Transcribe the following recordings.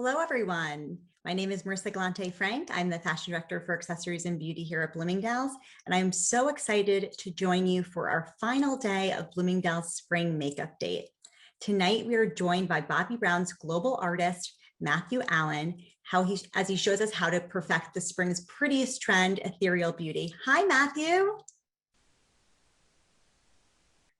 Hello, everyone. My name is Marissa Galante-Frank. I'm the Fashion Director for Accessories and Beauty here at Bloomingdale's, and I'm so excited to join you for our final day of Bloomingdale's Spring Makeup Date. Tonight, we are joined by Bobbi Brown's global artist, Matthew Allen, as he shows us how to perfect the spring's prettiest trend, ethereal beauty. Hi, Matthew.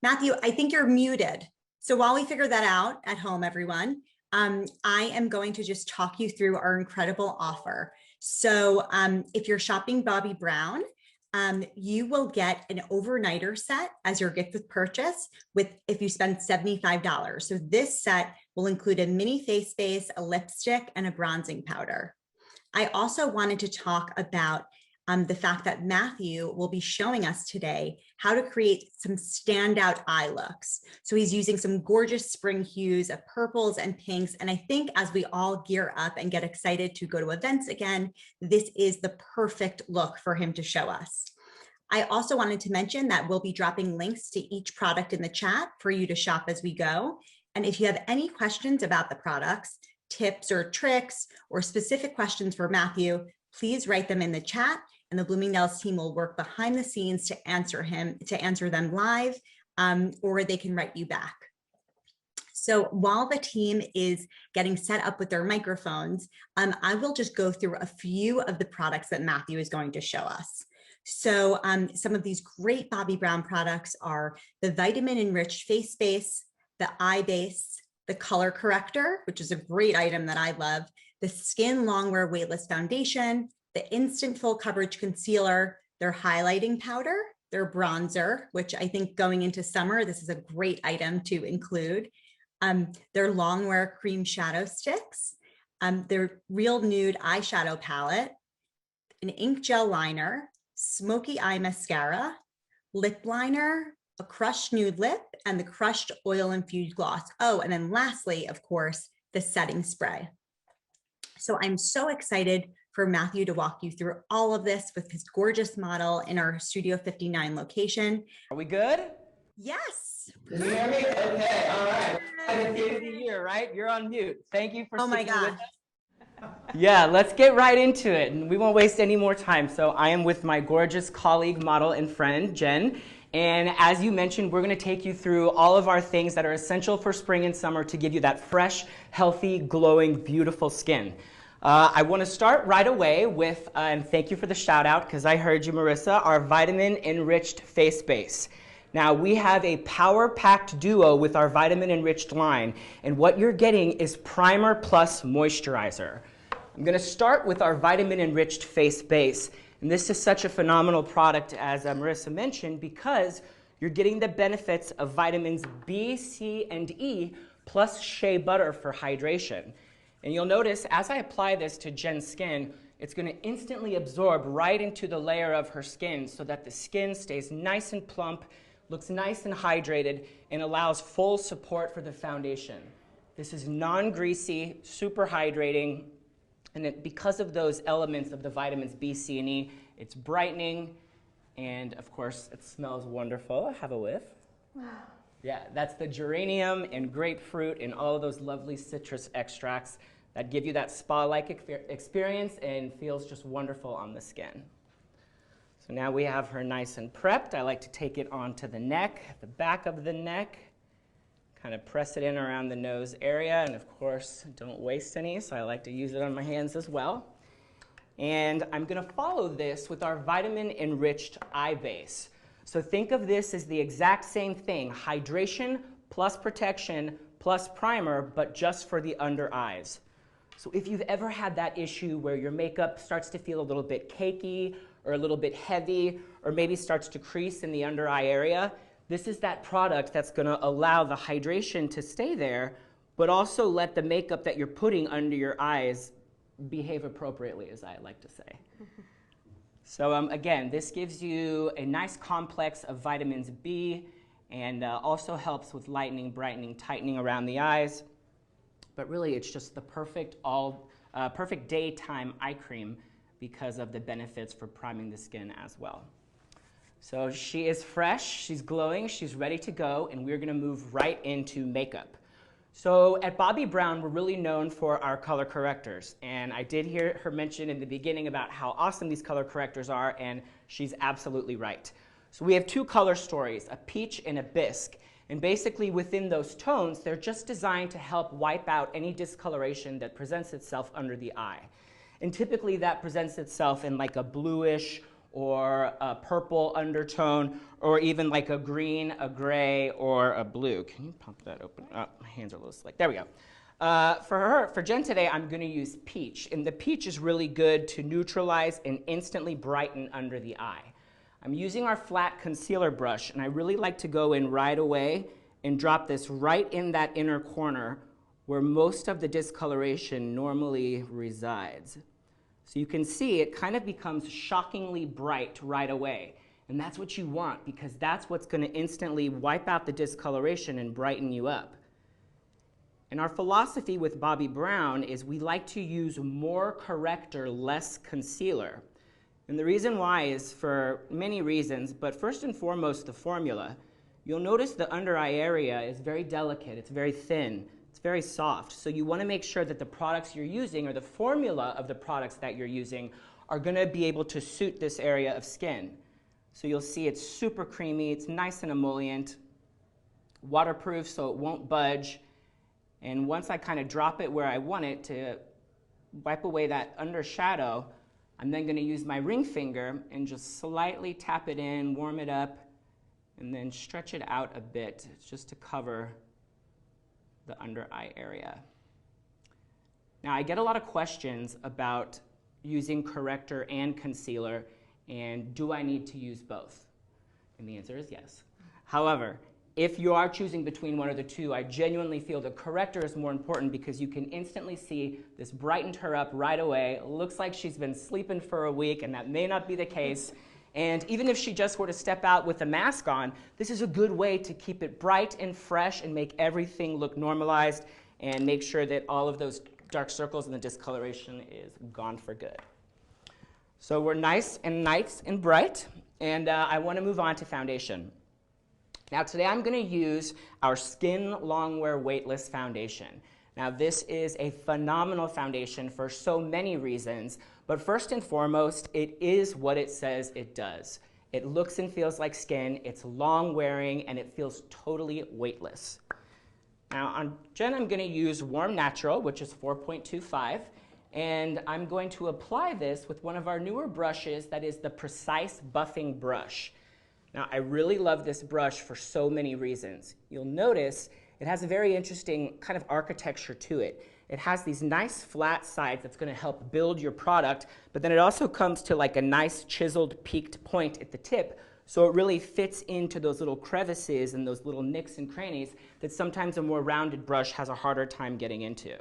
Matthew, I think you're muted. So while we figure that out at home, everyone, I am going to just talk you through our incredible offer. So if you're shopping Bobbi Brown, you will get an overnighter set as your gift with purchase if you spend $75. So this set will include a mini face base, a lipstick, and a bronzing powder. I also wanted to talk about the fact that Matthew will be showing us today how to create some standout eye looks. So he's using some gorgeous spring hues of purples and pinks. And I think as we all gear up and get excited to go to events again, this is the perfect look for him to show us. I also wanted to mention that we'll be dropping links to each product in the chat for you to shop as we go. And if you have any questions about the products, tips or tricks, or specific questions for Matthew, please write them in the chat, and the Bloomingdale's team will work behind the scenes to answer them live, or they can write you back. So while the team is getting set up with their microphones, I will just go through a few of the products that Matthew is going to show us. So some of these great Bobbi Brown products are the vitamin enriched face base, the eye base, the color corrector, which is a great item that I love, the skin longwear weightless foundation, the instant full coverage concealer, their highlighting powder, their bronzer, which I think going into summer, this is a great item to include, their longwear cream shadow sticks, their real nude eyeshadow palette, an ink gel liner, smoky eye mascara, lip liner, a crushed nude lip, and the crushed oil infused gloss. Oh, and then lastly, of course, the setting spray. So I'm so excited for Matthew to walk you through all of this with his gorgeous model in our Studio 59 location. Are we good? Yes. Can you hear me? Okay, all right. At the end of the year, right? You're on mute. Thank you for sticking with us. Yeah, let's get right into it, and we won't waste any more time. So I am with my gorgeous colleague, model, and friend, Jen. And as you mentioned, we're going to take you through all of our things that are essential for spring and summer to give you that fresh, healthy, glowing, beautiful skin. I want to start right away with, and thank you for the shout out because I heard you, Marissa, our vitamin enriched face base. Now we have a power packed duo with our vitamin enriched line, and what you're getting is primer plus moisturizer. I'm going to start with our vitamin enriched face base, and this is such a phenomenal product, as Marissa mentioned, because you're getting the benefits of vitamins B, C, and E plus shea butter for hydration. And you'll notice as I apply this to Jen's skin, it's going to instantly absorb right into the layer of her skin so that the skin stays nice and plump, looks nice and hydrated, and allows full support for the foundation. This is non-greasy, super hydrating, and because of those elements of the vitamins B, C, and E, it's brightening, and of course, it smells wonderful. Have a whiff. Wow. Yeah, that's the geranium and grapefruit and all of those lovely citrus extracts that give you that spa-like experience and feels just wonderful on the skin. So now we have her nice and prepped. I like to take it onto the neck, the back of the neck, kind of press it in around the nose area, and of course, don't waste any, so I like to use it on my hands as well. And I'm going to follow this with our vitamin-enriched eye base. So think of this as the exact same thing, hydration plus protection plus primer, but just for the under eyes. So if you've ever had that issue where your makeup starts to feel a little bit cakey or a little bit heavy or maybe starts to crease in the under eye area, this is that product that's going to allow the hydration to stay there, but also let the makeup that you're putting under your eyes behave appropriately, as I like to say. So again, this gives you a nice complex of vitamins B and also helps with lightening, brightening, tightening around the eyes. But really, it's just the perfect daytime eye cream because of the benefits for priming the skin as well. So she is fresh, she's glowing, she's ready to go, and we're going to move right into makeup. So at Bobbi Brown, we're really known for our color correctors. And I did hear her mention in the beginning about how awesome these color correctors are, and she's absolutely right. So we have two color stories, a peach and a bisque. And basically within those tones, they're just designed to help wipe out any discoloration that presents itself under the eye. And typically that presents itself in like a bluish or a purple undertone, or even like a green, a gray, or a blue. Can you pump that open? Oh, my hands are a little slick. There we go. For Jen today, I'm going to use peach. And the peach is really good to neutralize and instantly brighten under the eye. I'm using our flat concealer brush, and I really like to go in right away and drop this right in that inner corner where most of the discoloration normally resides. So you can see it kind of becomes shockingly bright right away. And that's what you want, because that's what's going to instantly wipe out the discoloration and brighten you up. And our philosophy with Bobbi Brown is we like to use more corrector, less concealer. And the reason why is for many reasons, but first and foremost, the formula. You'll notice the under eye area is very delicate, it's very thin. It's very soft, so you want to make sure that the products you're using, or the formula of the products that you're using, are going to be able to suit this area of skin. So you'll see it's super creamy, it's nice and emollient, waterproof so it won't budge, and once I kind of drop it where I want it to wipe away that under shadow, I'm then going to use my ring finger and just slightly tap it in, warm it up, and then stretch it out a bit just to cover the under eye area. Now, I get a lot of questions about using corrector and concealer, and do I need to use both? And the answer is yes. However, if you are choosing between one of the two, I genuinely feel the corrector is more important because you can instantly see this brightened her up right away. It looks like she's been sleeping for a week, and that may not be the case. And even if she just were to step out with a mask on, this is a good way to keep it bright and fresh and make everything look normalized and make sure that all of those dark circles and the discoloration is gone for good. So we're nice and bright, and I want to move on to foundation. Now today I'm going to use our Skin Longwear Weightless Foundation. Now this is a phenomenal foundation for so many reasons, but first and foremost, it is what it says it does. It looks and feels like skin, it's long wearing, and it feels totally weightless. Now on Jen, I'm going to use Warm Natural, which is 4.25, and I'm going to apply this with one of our newer brushes that is the Precise Buffing Brush. Now I really love this brush for so many reasons. You'll notice it has a very interesting kind of architecture to it. It has these nice flat sides that's going to help build your product, but then it also comes to like a nice chiseled peaked point at the tip, so it really fits into those little crevices and those little nicks and crannies that sometimes a more rounded brush has a harder time getting into.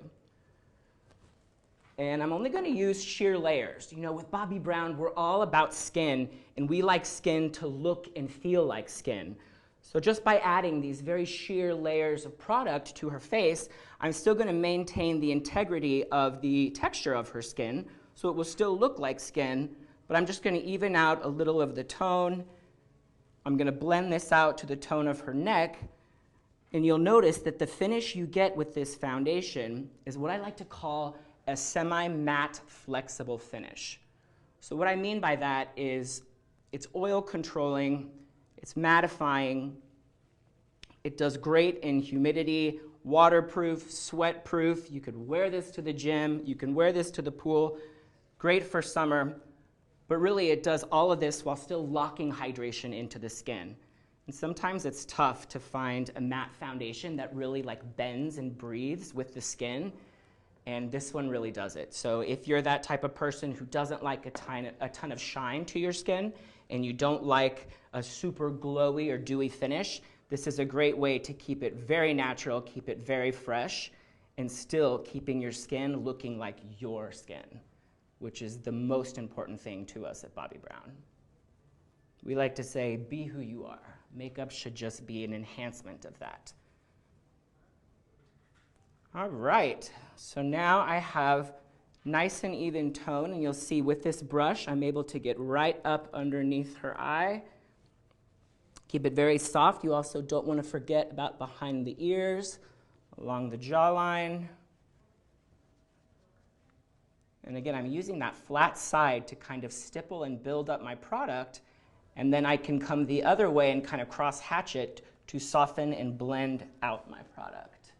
And I'm only going to use sheer layers. You know, with Bobbi Brown, we're all about skin, and we like skin to look and feel like skin. So just by adding these very sheer layers of product to her face, I'm still going to maintain the integrity of the texture of her skin, so it will still look like skin, but I'm just going to even out a little of the tone. I'm going to blend this out to the tone of her neck, and you'll notice that the finish you get with this foundation is what I like to call a semi-matte flexible finish. So what I mean by that is it's oil controlling, it's mattifying, it does great in humidity, waterproof, sweat proof. You could wear this to the gym, you can wear this to the pool, great for summer, but really it does all of this while still locking hydration into the skin. And sometimes it's tough to find a matte foundation that really like bends and breathes with the skin, and this one really does it. So if you're that type of person who doesn't like a ton of shine to your skin, and you don't like a super glowy or dewy finish, this is a great way to keep it very natural, keep it very fresh, and still keeping your skin looking like your skin, which is the most important thing to us at Bobbi Brown. We like to say, be who you are. Makeup should just be an enhancement of that. All right, so now I have nice and even tone, and you'll see with this brush, I'm able to get right up underneath her eye. Keep it very soft. You also don't want to forget about behind the ears. along the jawline. And again, I'm using that flat side to kind of stipple and build up my product, and then I can come the other way and kind of cross hatch it to soften and blend out my product.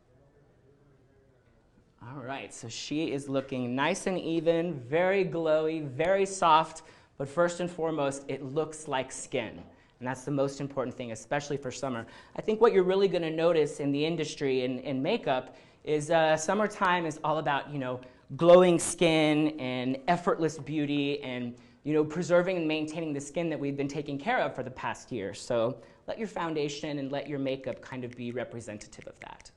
All right, so she is looking nice and even, very glowy, very soft, but first and foremost, it looks like skin. And that's the most important thing, especially for summer. I think what you're really going to notice in the industry in makeup is summertime is all about, glowing skin and effortless beauty and, preserving and maintaining the skin that we've been taking care of for the past year. So let your foundation and let your makeup kind of be representative of that.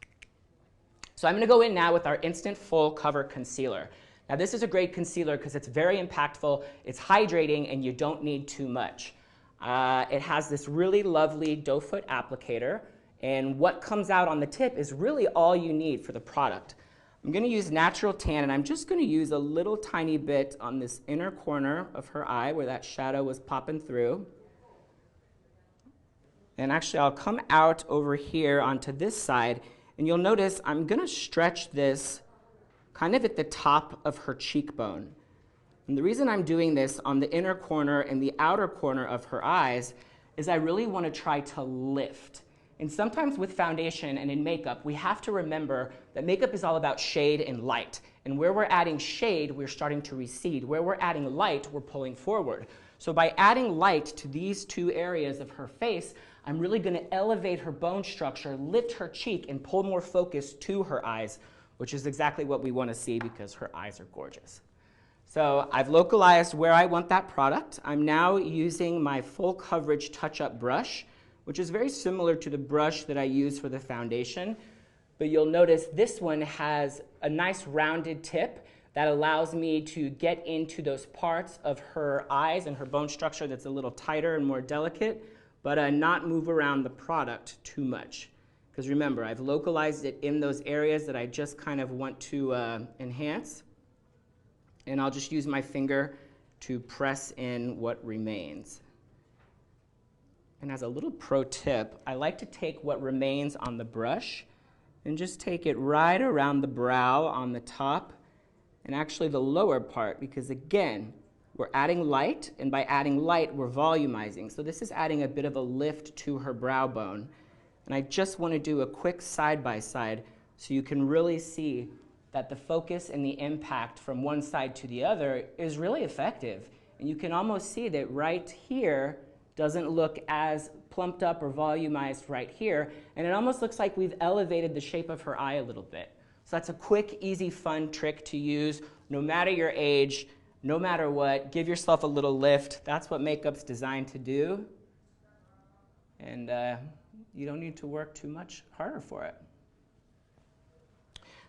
So I'm going to go in now with our Instant Full Cover Concealer. Now this is a great concealer because it's very impactful, it's hydrating, and you don't need too much. It has this really lovely doe foot applicator, and what comes out on the tip is really all you need for the product. I'm going to use Natural Tan, and I'm just going to use a little tiny bit on this inner corner of her eye where that shadow was popping through. And actually, I'll come out over here onto this side, and you'll notice I'm going to stretch this kind of at the top of her cheekbone. And the reason I'm doing this on the inner corner and the outer corner of her eyes is I really want to try to lift. And sometimes with foundation and in makeup, we have to remember that makeup is all about shade and light. And where we're adding shade, we're starting to recede. Where we're adding light, we're pulling forward. So by adding light to these two areas of her face, I'm really going to elevate her bone structure, lift her cheek, and pull more focus to her eyes, which is exactly what we want to see because her eyes are gorgeous. So I've localized where I want that product. I'm now using my full coverage touch-up brush, which is very similar to the brush that I use for the foundation. But you'll notice this one has a nice rounded tip that allows me to get into those parts of her eyes and her bone structure that's a little tighter and more delicate, but not move around the product too much. Because remember, I've localized it in those areas that I just kind of want to enhance. And I'll just use my finger to press in what remains. And as a little pro tip, I like to take what remains on the brush and just take it right around the brow on the top and actually the lower part, because again, we're adding light, and by adding light, we're volumizing. So this is adding a bit of a lift to her brow bone. And I just want to do a quick side-by-side so you can really see that the focus and the impact from one side to the other is really effective. And you can almost see that right here doesn't look as plumped up or volumized right here, and it almost looks like we've elevated the shape of her eye a little bit. So that's a quick, easy, fun trick to use no matter your age, no matter what. Give yourself a little lift. That's what makeup's designed to do. And you don't need to work too much harder for it.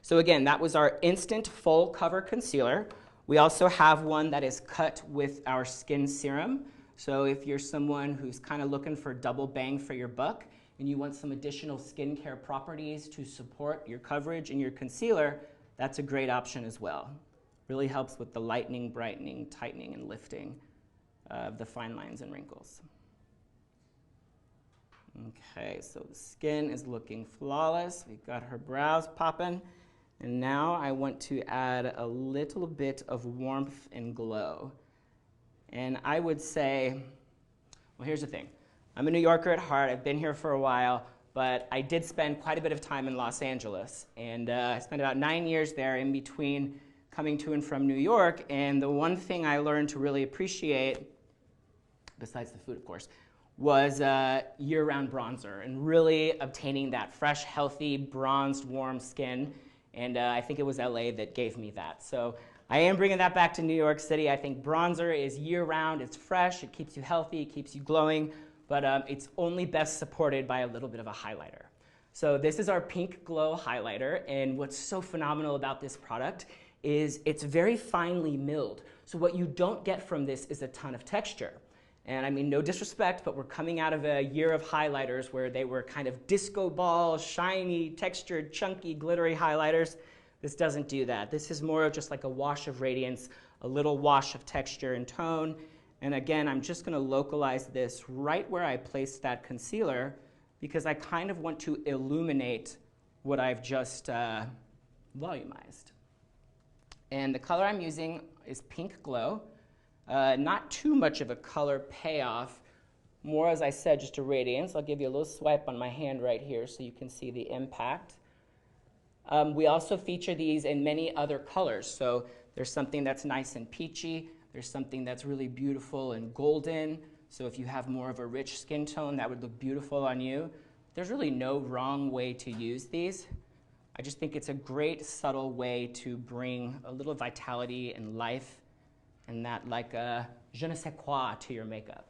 So again, that was our Instant Full Cover Concealer. We also have one that is cut with our skin serum. So if you're someone who's kind of looking for double bang for your buck and you want some additional skincare properties to support your coverage and your concealer, that's a great option as well. Really helps with the lightening, brightening, tightening, and lifting of the fine lines and wrinkles. Okay, so the skin is looking flawless. We've got her brows popping. And now I want to add a little bit of warmth and glow. And I would say, well, here's the thing. I'm a New Yorker at heart. I've been here for a while, but I did spend quite a bit of time in Los Angeles. And I spent about 9 years there in between coming to and from New York. And the one thing I learned to really appreciate, besides the food, of course, was year-round bronzer and really obtaining that fresh, healthy, bronzed, warm skin. And I think it was LA that gave me that. So I am bringing that back to New York City. I think bronzer is year-round, it's fresh, it keeps you healthy, it keeps you glowing, but it's only best supported by a little bit of a highlighter. So this is our Pink Glow highlighter, and what's so phenomenal about this product is it's very finely milled. So what you don't get from this is a ton of texture. And I mean, no disrespect, but we're coming out of a year of highlighters where they were kind of disco ball, shiny, textured, chunky, glittery highlighters. This doesn't do that. This is more of just like a wash of radiance, a little wash of texture and tone. And again, I'm just going to localize this right where I placed that concealer because I kind of want to illuminate what I've just volumized. And the color I'm using is Pink Glow. Not too much of a color payoff, more, as I said, just a radiance. I'll give you a little swipe on my hand right here so you can see the impact. We also feature these in many other colors. So there's something that's nice and peachy. There's something that's really beautiful and golden. So if you have more of a rich skin tone, that would look beautiful on you. There's really no wrong way to use these. I just think it's a great subtle way to bring a little vitality and life and that like a je ne sais quoi to your makeup.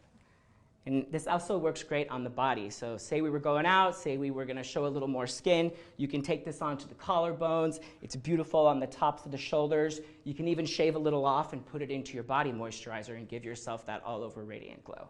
And this also works great on the body. So say we were going out, say we were gonna show a little more skin, you can take this onto the collarbones. It's beautiful on the tops of the shoulders. You can even shave a little off and put it into your body moisturizer and give yourself that all over radiant glow.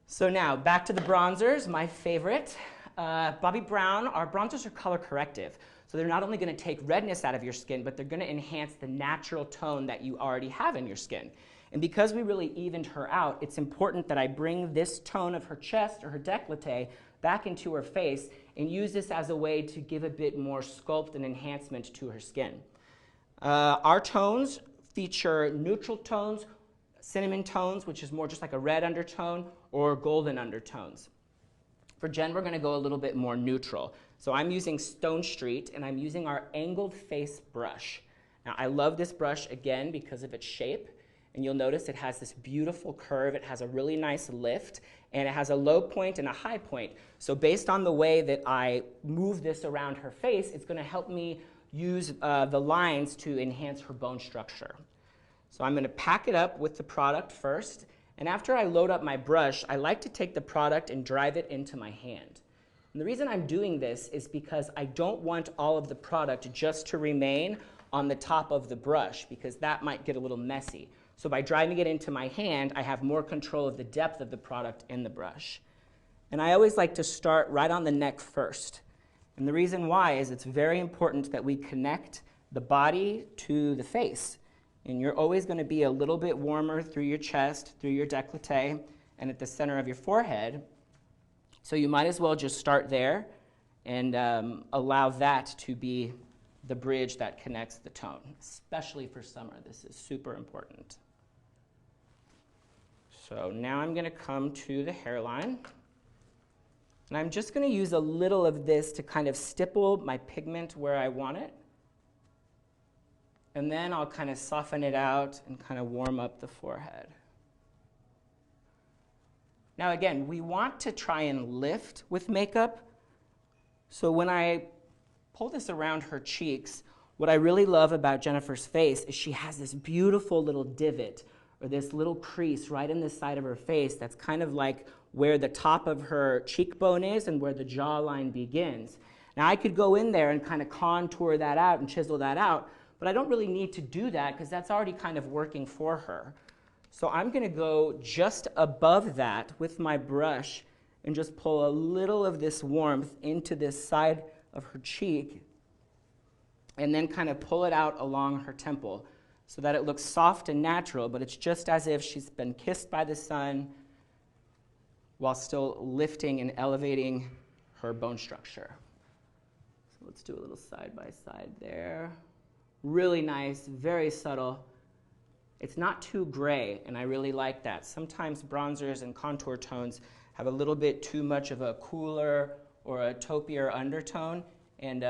So now back to the bronzers, my favorite. Bobbi Brown, our bronzers are color corrective. So they're not only gonna take redness out of your skin, but they're gonna enhance the natural tone that you already have in your skin. And because we really evened her out, it's important that I bring this tone of her chest or her décolleté back into her face and use this as a way to give a bit more sculpt and enhancement to her skin. Our tones feature neutral tones, cinnamon tones, which is more just like a red undertone, or golden undertones. For Jen, we're gonna go a little bit more neutral. So I'm using Stone Street, and I'm using our angled face brush. Now, I love this brush, again, because of its shape. And you'll notice it has this beautiful curve. It has a really nice lift, and it has a low point and a high point. So based on the way that I move this around her face, it's gonna help me use the lines to enhance her bone structure. So I'm gonna pack it up with the product first, and after I load up my brush, I like to take the product and drive it into my hand. And the reason I'm doing this is because I don't want all of the product just to remain on the top of the brush, because that might get a little messy. So by driving it into my hand, I have more control of the depth of the product in the brush. And I always like to start right on the neck first. And the reason why is it's very important that we connect the body to the face. And you're always going to be a little bit warmer through your chest, through your décolleté, and at the center of your forehead. So you might as well just start there and allow that to be the bridge that connects the tone, especially for summer. This is super important. So now I'm gonna come to the hairline, and I'm just gonna use a little of this to kind of stipple my pigment where I want it. And then I'll kind of soften it out and kind of warm up the forehead. Now again, we want to try and lift with makeup. So when I pull this around her cheeks, what I really love about Jennifer's face is she has this beautiful little divot or this little crease right in the side of her face that's kind of like where the top of her cheekbone is and where the jawline begins. Now I could go in there and kind of contour that out and chisel that out, but I don't really need to do that because that's already kind of working for her. So I'm gonna go just above that with my brush and just pull a little of this warmth into this side of her cheek and then kind of pull it out along her temple so that it looks soft and natural, but it's just as if she's been kissed by the sun while still lifting and elevating her bone structure. So let's do a little side by side there. Really nice, very subtle. It's not too gray, and I really like that. Sometimes bronzers and contour tones have a little bit too much of a cooler or a taupier undertone, and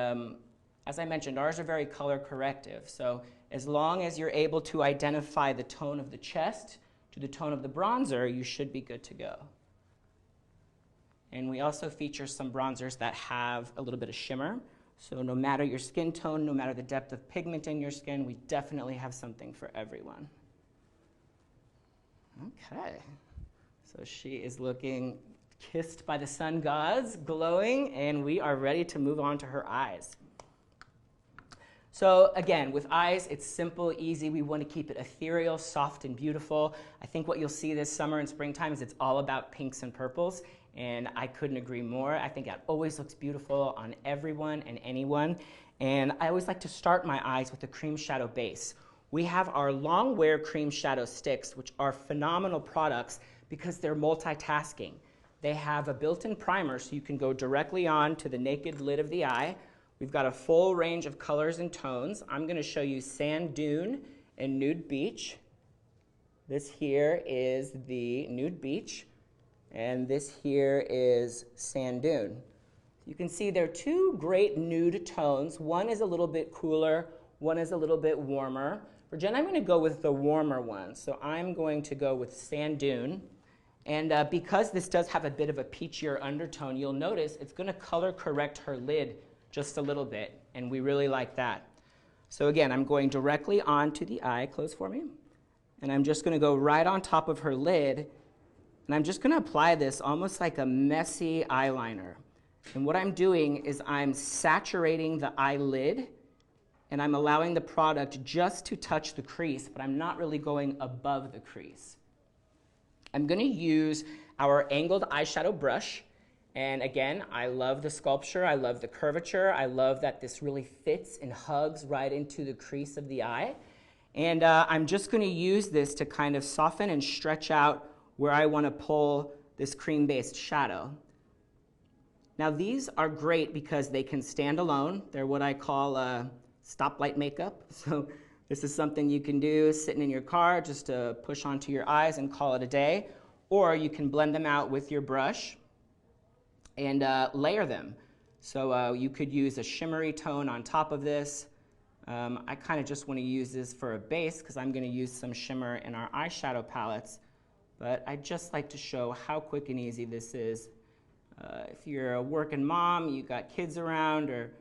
as I mentioned, ours are very color corrective. So as long as you're able to identify the tone of the chest to the tone of the bronzer, you should be good to go. And we also feature some bronzers that have a little bit of shimmer. So no matter your skin tone, no matter the depth of pigment in your skin, we definitely have something for everyone. Okay, so she is looking kissed by the sun gods, glowing, and we are ready to move on to her eyes. So again, with eyes, it's simple, easy. We want to keep it ethereal, soft, and beautiful. I think what you'll see this summer and springtime is it's all about pinks and purples, and I couldn't agree more. I think that always looks beautiful on everyone and anyone. And I always like to start my eyes with a cream shadow base. We have our long wear cream shadow sticks, which are phenomenal products because they're multitasking. they have a built-in primer, so you can go directly on to the naked lid of the eye. We've got a full range of colors and tones. I'm going to show you Sand Dune and Nude Beach. This here is the Nude Beach, and this here is Sand Dune. You can see there are two great nude tones. One is a little bit cooler, one is a little bit warmer. For Jen, I'm going to go with the warmer one. So I'm going to go with Sand Dune. And because this does have a bit of a peachier undertone, you'll notice it's going to color correct her lid just a little bit, and we really like that. So again, I'm going directly onto the eye, close for me, and I'm just going to go right on top of her lid, and I'm just going to apply this almost like a messy eyeliner. And what I'm doing is I'm saturating the eyelid, and I'm allowing the product just to touch the crease, but I'm not really going above the crease. I'm going to use our angled eyeshadow brush. And again, I love the sculpture, I love the curvature, I love that this really fits and hugs right into the crease of the eye. And I'm just going to use this to kind of soften and stretch out where I want to pull this cream-based shadow. Now these are great because they can stand alone. They're what I call stoplight makeup. So this is something you can do sitting in your car just to push onto your eyes and call it a day. Or you can blend them out with your brush and layer them. So you could use a shimmery tone on top of this. I kind of just want to use this for a base because I'm going to use some shimmer in our eyeshadow palettes. But I'd just like to show how quick and easy this is. If you're a working mom, you got kids around, or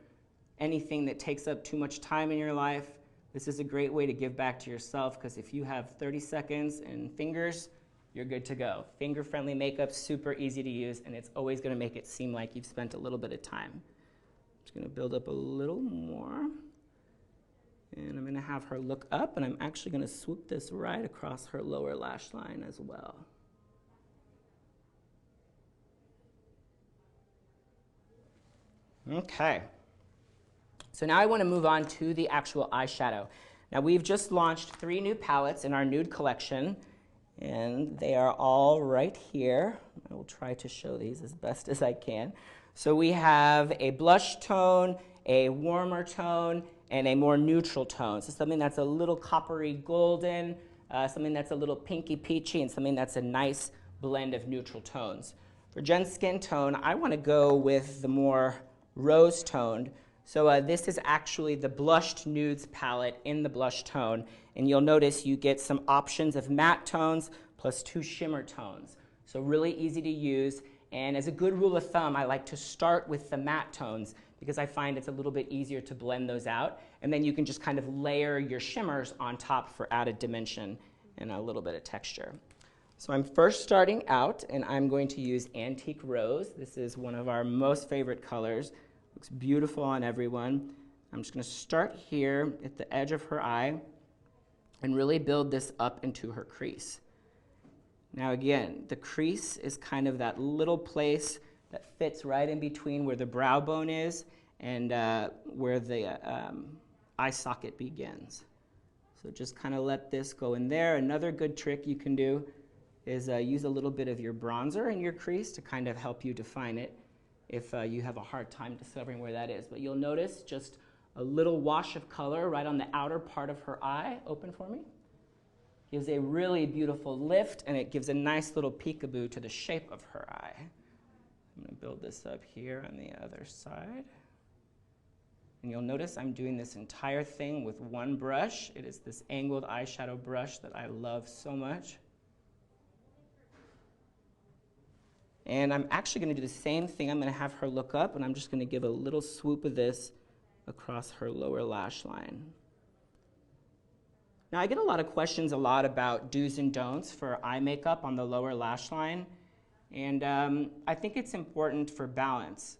anything that takes up too much time in your life, this is a great way to give back to yourself, because if you have 30 seconds and fingers, you're good to go. Finger-friendly makeup, super easy to use, and it's always going to make it seem like you've spent a little bit of time. I'm just going to build up a little more, and I'm going to have her look up, and I'm actually going to swoop this right across her lower lash line as well. Okay. So now I want to move on to the actual eyeshadow. Now we've just launched 3 new palettes in our nude collection, and they are all right here. I will try to show these as best as I can. So we have a blush tone, a warmer tone, and a more neutral tone. So something that's a little coppery golden, something that's a little pinky peachy, and something that's a nice blend of neutral tones. For Jen's skin tone, I want to go with the more rose toned. So this is actually the blushed nudes palette in the blush tone, and you'll notice you get some options of matte tones plus 2 shimmer tones. So really easy to use, and as a good rule of thumb, I like to start with the matte tones because I find it's a little bit easier to blend those out, and then you can just kind of layer your shimmers on top for added dimension and a little bit of texture. So I'm first starting out, and I'm going to use Antique Rose. This is one of our most favorite colors. Looks beautiful on everyone. I'm just going to start here at the edge of her eye and really build this up into her crease. Now again, the crease is kind of that little place that fits right in between where the brow bone is and where the eye socket begins. So just kind of let this go in there. Another good trick you can do is use a little bit of your bronzer in your crease to kind of help you define it if you have a hard time discovering where that is. But you'll notice just a little wash of color right on the outer part of her eye. Open for me. Gives a really beautiful lift, and it gives a nice little peekaboo to the shape of her eye. I'm going to build this up here on the other side. And you'll notice I'm doing this entire thing with one brush. It is this angled eyeshadow brush that I love so much. And I'm actually going to do the same thing. I'm going to have her look up, and I'm just going to give a little swoop of this across her lower lash line. Now, I get a lot of questions about do's and don'ts for eye makeup on the lower lash line. And I think it's important for balance.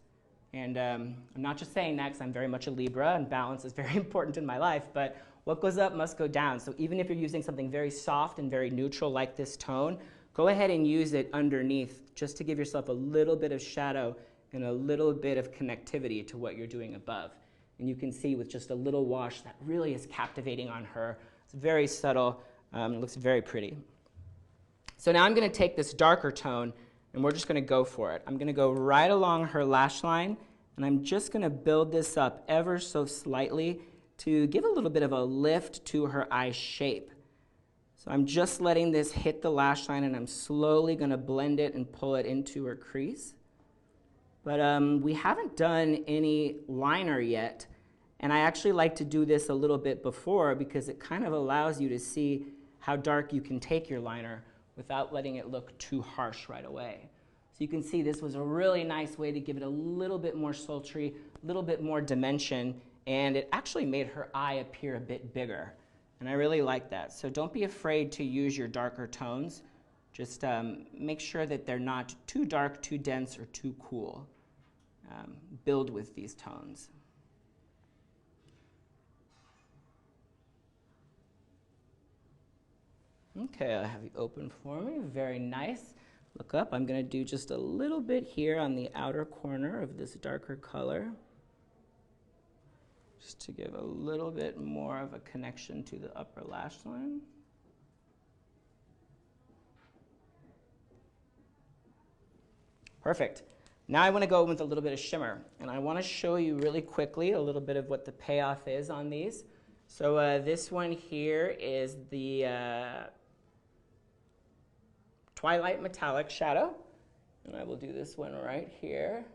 And I'm not just saying that because I'm very much a Libra, and balance is very important in my life. But what goes up must go down. So even if you're using something very soft and very neutral like this tone, go ahead and use it underneath just to give yourself a little bit of shadow and a little bit of connectivity to what you're doing above. And you can see with just a little wash that really is captivating on her. It's very subtle. It looks very pretty. So now I'm going to take this darker tone and we're just going to go for it. I'm going to go right along her lash line, and I'm just going to build this up ever so slightly to give a little bit of a lift to her eye shape. So I'm just letting this hit the lash line, and I'm slowly going to blend it and pull it into her crease. But we haven't done any liner yet, and I actually like to do this a little bit before because it kind of allows you to see how dark you can take your liner without letting it look too harsh right away. So you can see this was a really nice way to give it a little bit more sultry, a little bit more dimension, and it actually made her eye appear a bit bigger. And I really like that. So don't be afraid to use your darker tones. Just make sure that they're not too dark, too dense, or too cool. Build with these tones. Okay, I'll have you open for me. Very nice. Look up. I'm going to do just a little bit here on the outer corner of this darker color, just to give a little bit more of a connection to the upper lash line. Perfect. Now I want to go with a little bit of shimmer, and I want to show you really quickly a little bit of what the payoff is on these. So this one here is the Twilight Metallic Shadow, and I will do this one right here.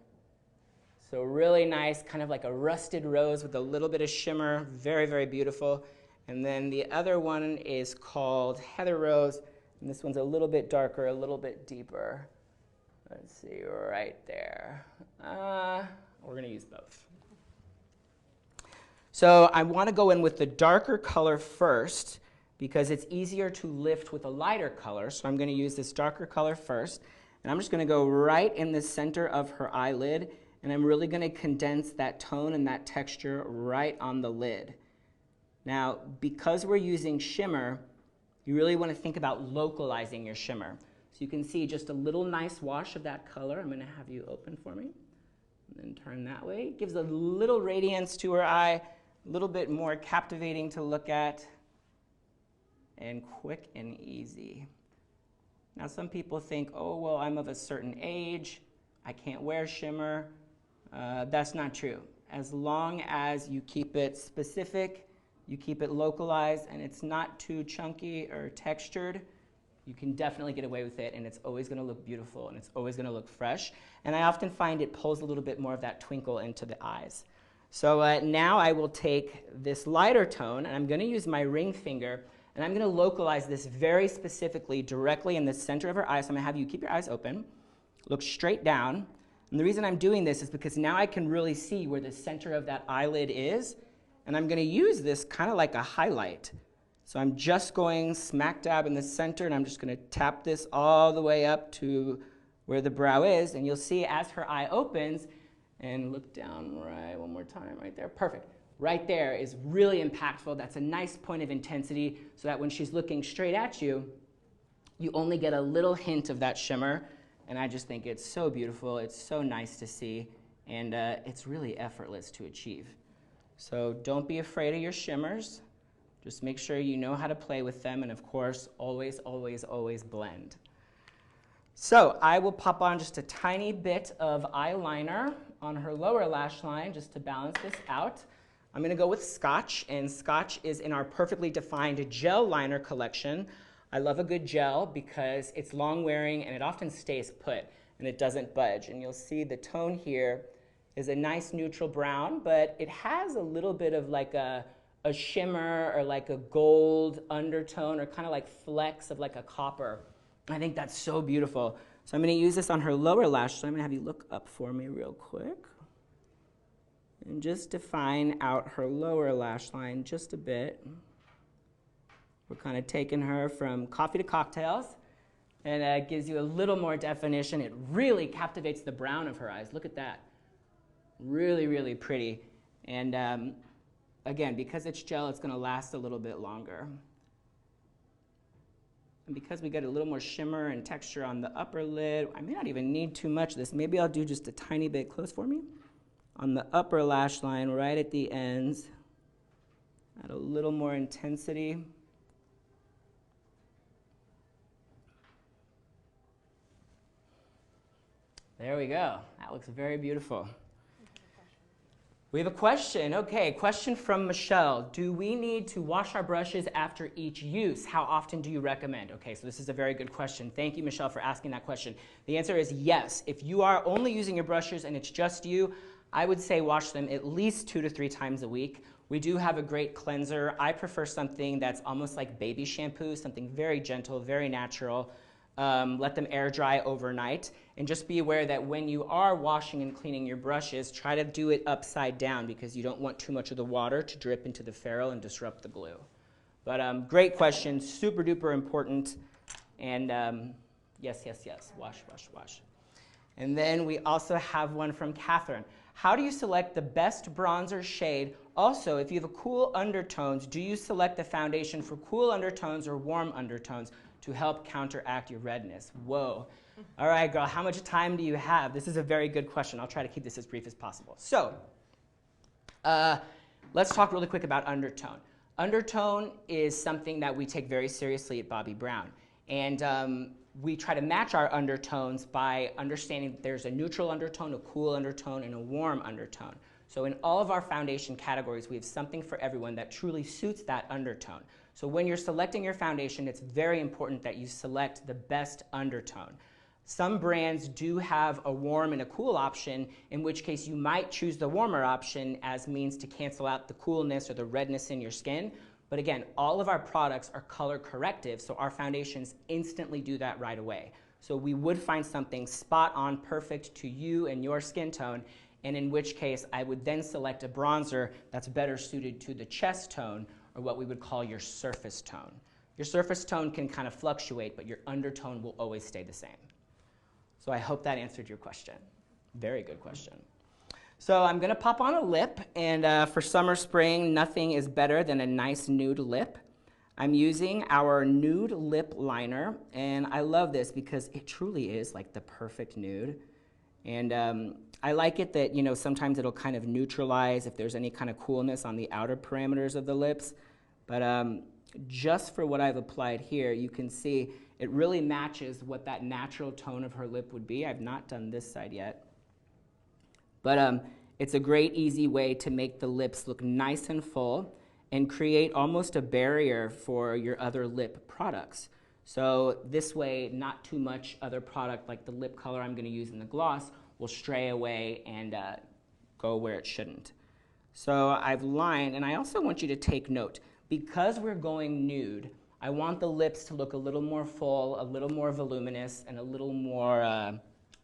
So really nice, kind of like a rusted rose with a little bit of shimmer, very, very beautiful. And then the other one is called Heather Rose, and this one's a little bit darker, a little bit deeper. Let's see, right there. We're going to use both. So I want to go in with the darker color first because it's easier to lift with a lighter color. So I'm going to use this darker color first, and I'm just going to go right in the center of her eyelid, and I'm really going to condense that tone and that texture right on the lid. Now, because we're using shimmer, you really want to think about localizing your shimmer. So you can see just a little nice wash of that color. I'm going to have you open for me, and then turn that way. It gives a little radiance to her eye, a little bit more captivating to look at, and quick and easy. Now some people think, oh, well, I'm of a certain age, I can't wear shimmer. That's not true. As long as you keep it specific, you keep it localized, and it's not too chunky or textured, you can definitely get away with it, and it's always going to look beautiful, and it's always going to look fresh. And I often find it pulls a little bit more of that twinkle into the eyes. So now I will take this lighter tone, and I'm going to use my ring finger, and I'm going to localize this very specifically directly in the center of her eye. So I'm going to have you keep your eyes open, look straight down. And the reason I'm doing this is because now I can really see where the center of that eyelid is, and I'm going to use this kind of like a highlight. So I'm just going smack dab in the center, and I'm just going to tap this all the way up to where the brow is, and you'll see as her eye opens, and look down right one more time right there. Perfect. Right there is really impactful. That's a nice point of intensity so that when she's looking straight at you, you only get a little hint of that shimmer, and I just think it's so beautiful. It's so nice to see, and it's really effortless to achieve. So don't be afraid of your shimmers. Just make sure you know how to play with them, and of course, always, always, always blend. So I will pop on just a tiny bit of eyeliner on her lower lash line just to balance this out. I'm going to go with Scotch, and Scotch is in our perfectly defined gel liner collection. I love a good gel because it's long wearing and it often stays put and it doesn't budge. And you'll see the tone here is a nice neutral brown, but it has a little bit of like a shimmer or like a gold undertone or kind of like flecks of like a copper. I think that's so beautiful. So I'm going to use this on her lower lash. So I'm going to have you look up for me real quick and just define out her lower lash line just a bit. We're kind of taking her from coffee to cocktails, and it gives you a little more definition. It really captivates the brown of her eyes. Look at that. Really, really pretty. And again, because it's gel, it's going to last a little bit longer. And because we get a little more shimmer and texture on the upper lid, I may not even need too much of this. Maybe I'll do just a tiny bit. Close for me. On the upper lash line, right at the ends. Add a little more intensity. There we go. That looks very beautiful. We have a question. Okay, question from Michelle. Do we need to wash our brushes after each use? How often do you recommend? Okay, so this is a very good question. Thank you, Michelle, for asking that question. The answer is yes. If you are only using your brushes and it's just you, I would say wash them at least 2 to 3 times a week. We do have a great cleanser. I prefer something that's almost like baby shampoo, something very gentle, very natural. Let them air dry overnight. And just be aware that when you are washing and cleaning your brushes, try to do it upside down because you don't want too much of the water to drip into the ferrule and disrupt the glue. But great question, super duper important. And yes, wash, wash, wash. And then we also have one from Catherine. How do you select the best bronzer shade? Also, if you have a cool undertones, do you select the foundation for cool undertones or warm undertones to help counteract your redness? Whoa. All right, girl, how much time do you have? This is a very good question. I'll try to keep this as brief as possible. So let's talk really quick about undertone. Undertone is something that we take very seriously at Bobbi Brown. And we try to match our undertones by understanding that there's a neutral undertone, a cool undertone, and a warm undertone. So in all of our foundation categories, we have something for everyone that truly suits that undertone. So when you're selecting your foundation, it's very important that you select the best undertone. Some brands do have a warm and a cool option, in which case you might choose the warmer option as means to cancel out the coolness or the redness in your skin. But again, all of our products are color corrective, so our foundations instantly do that right away. So we would find something spot on perfect to you and your skin tone, and in which case I would then select a bronzer that's better suited to the chest tone, or what we would call your surface tone. Your surface tone can kind of fluctuate, but your undertone will always stay the same. So I hope that answered your question. Very good question. So I'm gonna pop on a lip, and for summer, spring, nothing is better than a nice nude lip. I'm using our nude lip liner, and I love this because it truly is like the perfect nude. And I like it that, you know, sometimes it'll kind of neutralize if there's any kind of coolness on the outer parameters of the lips. But just for what I've applied here, you can see it really matches what that natural tone of her lip would be. I've not done this side yet. But it's a great, easy way to make the lips look nice and full and create almost a barrier for your other lip products. So this way, not too much other product like the lip color I'm going to use in the gloss will stray away and go where it shouldn't. So I've lined, and I also want you to take note. Because we're going nude, I want the lips to look a little more full, a little more voluminous, and a little more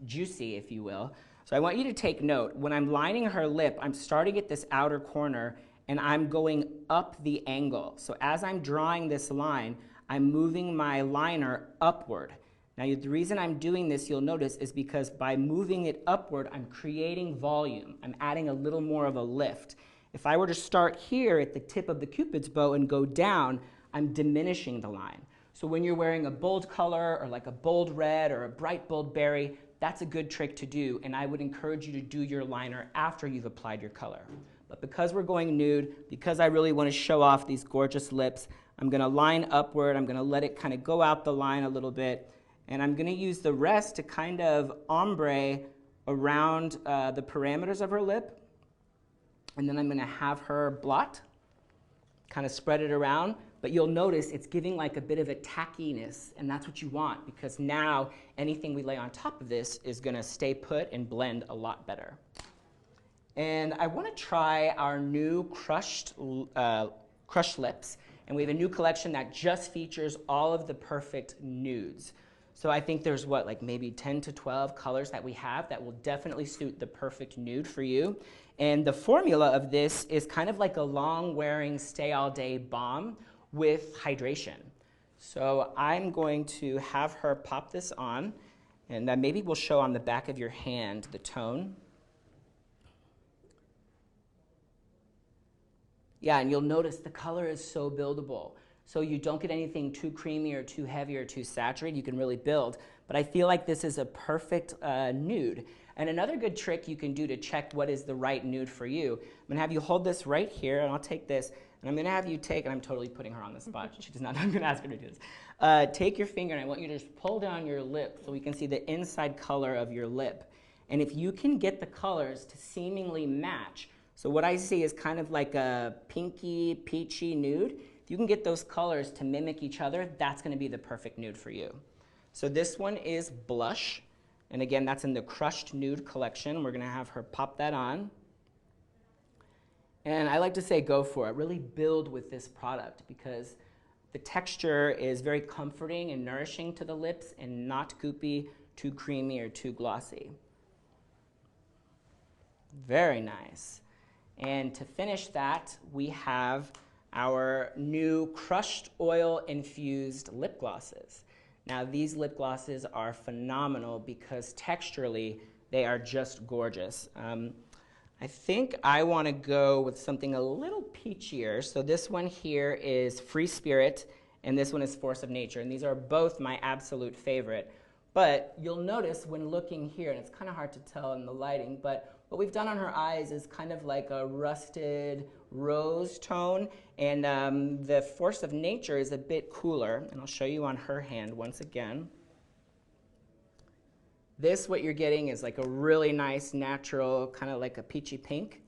juicy, if you will. So I want you to take note. When I'm lining her lip, I'm starting at this outer corner, and I'm going up the angle. So as I'm drawing this line, I'm moving my liner upward. Now, the reason I'm doing this, you'll notice, is because by moving it upward, I'm creating volume. I'm adding a little more of a lift. If I were to start here at the tip of the Cupid's bow and go down, I'm diminishing the line. So when you're wearing a bold color or like a bold red or a bright bold berry, that's a good trick to do, and I would encourage you to do your liner after you've applied your color. But because we're going nude, because I really want to show off these gorgeous lips, I'm going to line upward. I'm going to let it kind of go out the line a little bit, and I'm going to use the rest to kind of ombre around the parameters of her lip. And then I'm going to have her blot, kind of spread it around. But you'll notice it's giving like a bit of a tackiness, and that's what you want, because now anything we lay on top of this is going to stay put and blend a lot better. And I want to try our new crushed lips, and we have a new collection that just features all of the perfect nudes. So I think there's what, like maybe 10 to 12 colors that we have that will definitely suit the perfect nude for you. And the formula of this is kind of like a long-wearing stay-all-day balm with hydration. So I'm going to have her pop this on, and maybe we'll show on the back of your hand the tone. Yeah, and you'll notice the color is so buildable. So you don't get anything too creamy or too heavy or too saturated. You can really build. But I feel like this is a perfect nude. And another good trick you can do to check what is the right nude for you, I'm going to have you hold this right here, and I'll take this, and I'm going to have you take, and I'm totally putting her on the spot. She does not know I'm going to ask her to do this. Take your finger, and I want you to just pull down your lip so we can see the inside color of your lip. And if you can get the colors to seemingly match, so what I see is kind of like a pinky, peachy nude. If you can get those colors to mimic each other, that's going to be the perfect nude for you. So this one is Blush. And again, that's in the Crushed Nude collection. We're going to have her pop that on. And I like to say go for it. Really build with this product because the texture is very comforting and nourishing to the lips and not goopy, too creamy, or too glossy. Very nice. And to finish that, we have our new crushed oil infused lip glosses. Now these lip glosses are phenomenal because texturally they are just gorgeous. I think I want to go with something a little peachier. So this one here is Free Spirit and this one is Force of Nature. And these are both my absolute favorite. But you'll notice when looking here, and it's kind of hard to tell in the lighting, but what we've done on her eyes is kind of like a rusted rose tone, and the Force of Nature is a bit cooler, and I'll show you on her hand once again. This, what you're getting is like a really nice, natural, kind of like a peachy pink.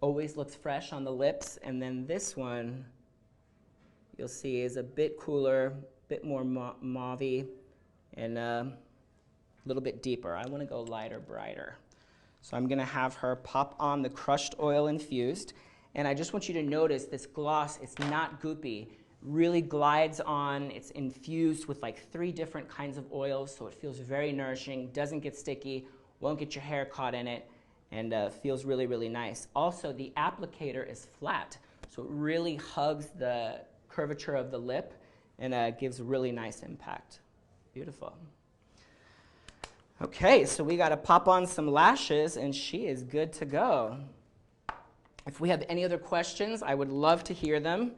Always looks fresh on the lips, and then this one, you'll see, is a bit cooler, a bit more mauve-y, and a little bit deeper. I want to go lighter, brighter. So I'm going to have her pop on the crushed oil infused. And I just want you to notice this gloss, it's not goopy. Really glides on. It's infused with like 3 different kinds of oils, so it feels very nourishing, doesn't get sticky, won't get your hair caught in it, and feels really, really nice. Also, the applicator is flat, so it really hugs the curvature of the lip and gives really nice impact. Beautiful. Okay, so we got to pop on some lashes, and she is good to go. If we have any other questions, I would love to hear them.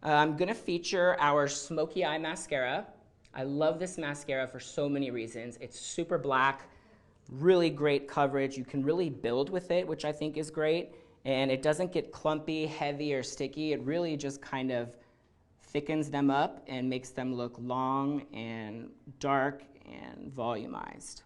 I'm going to feature our Smoky Eye Mascara. I love this mascara for so many reasons. It's super black, really great coverage. You can really build with it, which I think is great. And it doesn't get clumpy, heavy, or sticky. It really just kind of thickens them up and makes them look long and dark and volumized.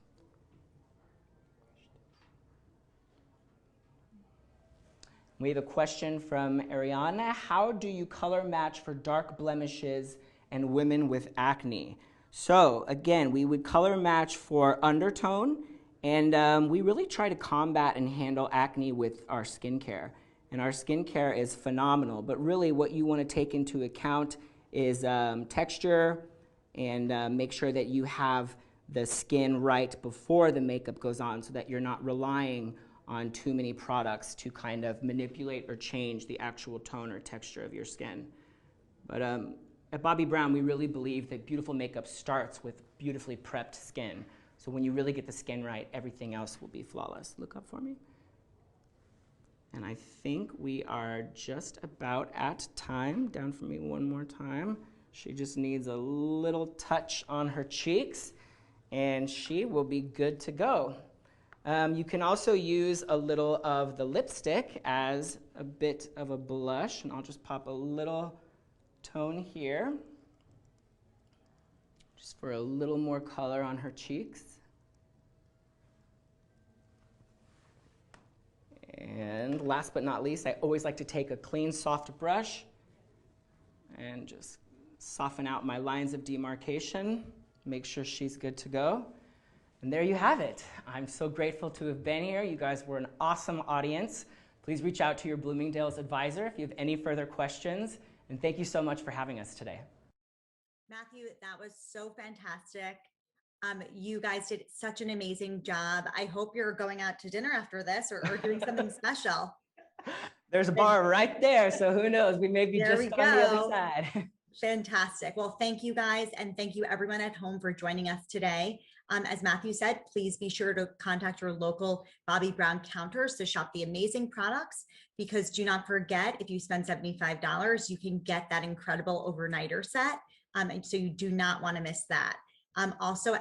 We have a question from Ariana. How do you color match for dark blemishes and women with acne? So again, we would color match for undertone, and we really try to combat and handle acne with our skincare. And our skincare is phenomenal, but really what you want to take into account is texture, and make sure that you have the skin right before the makeup goes on so that you're not relying on too many products to kind of manipulate or change the actual tone or texture of your skin. But at Bobbi Brown, we really believe that beautiful makeup starts with beautifully prepped skin. So when you really get the skin right, everything else will be flawless. Look up for me. And I think we are just about at time. Down for me one more time. She just needs a little touch on her cheeks, and she will be good to go. You can also use a little of the lipstick as a bit of a blush, and I'll just pop a little tone here, just for a little more color on her cheeks. And last but not least, I always like to take a clean, soft brush and just soften out my lines of demarcation, make sure she's good to go. And there you have it. I'm so grateful to have been here. You guys were an awesome audience. Please reach out to your Bloomingdale's advisor if you have any further questions. And thank you so much for having us today. Matthew, that was so fantastic. You guys did such an amazing job. I hope you're going out to dinner after this or doing something special. There's a bar right there, so who knows? We may be just on the other side. Fantastic. Well, thank you guys, and thank you everyone at home for joining us today. As Matthew said, please be sure to contact your local Bobbi Brown counters to shop the amazing products, because do not forget, if you spend $75, you can get that incredible overnighter set. And so you do not want to miss that. Also,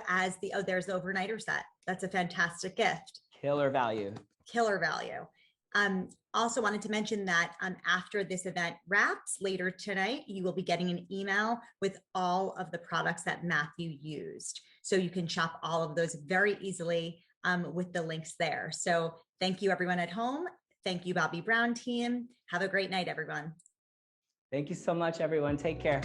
there's the overnighter set. That's a fantastic gift. Killer value. Killer value. Also wanted to mention that after this event wraps later tonight, you will be getting an email with all of the products that Matthew used. So you can shop all of those very easily with the links there. So thank you everyone at home. Thank you, Bobbi Brown team. Have a great night, everyone. Thank you so much, everyone. Take care.